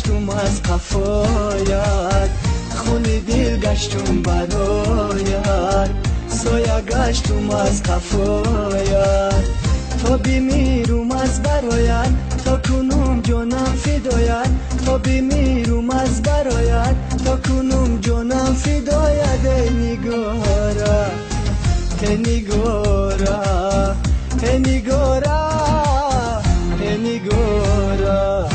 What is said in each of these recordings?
گشتم از قفایت، خونی دل گشتم برایت، سایه گشتم از قفایت. تا بمیرم از برایت، تا کنم جانم فدایت، تا بمیرم از برایت، تا کنم جانم فدایت. ای نگارا ای نگارا ای نگارا ای نگارا.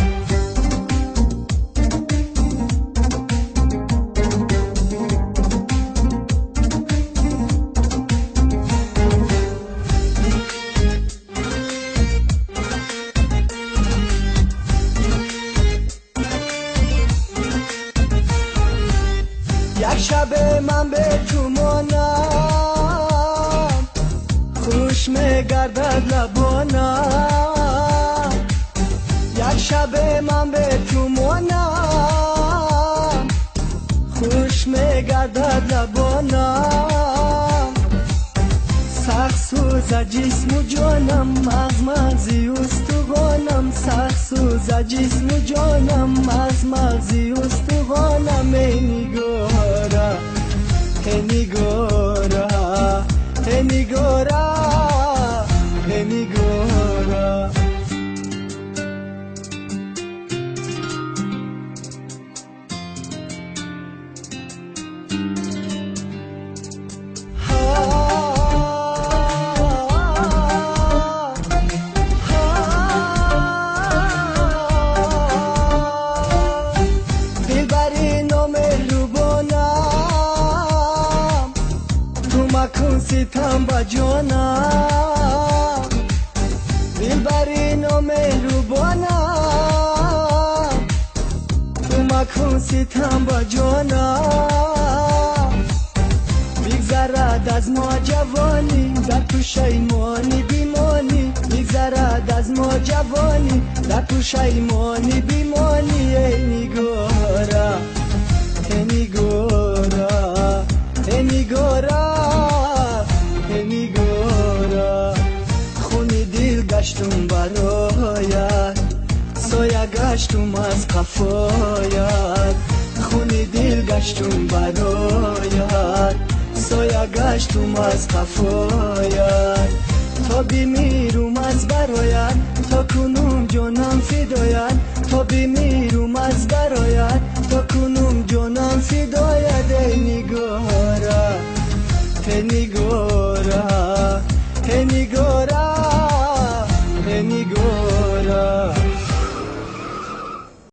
یک شب من به تو مانم، خوش میگردد لبانم. یک شب من به تو مانم، خوش میگردد لبانم. سخت سوز جسم و جانم، از مغزی استخوانم. سخت سوز جسم و جانم، از مغزی استخوانم. ای نگارا ای نگارا ای نگارا ای نگارا. ستم با جانم، دلبرین و مهربانم، تو مکن ستم با جانم. بگذرد از ما جوانی، در تو شیمانی بیمانی. بگذرد از ما جوانی، در تو شیمانی بیمانی. ای نگارا ای نگارا ای نگارا ای نگارا. خونی دل گشتم برایت، سایه گشتم از قفایت. خونی دل گشتم برایت، سایه گشتم از قفایت. تا بمیرم از برایت، تا کنم جانم فدایت. تا بمیرم از برایت، تا کنم جانم فدایت.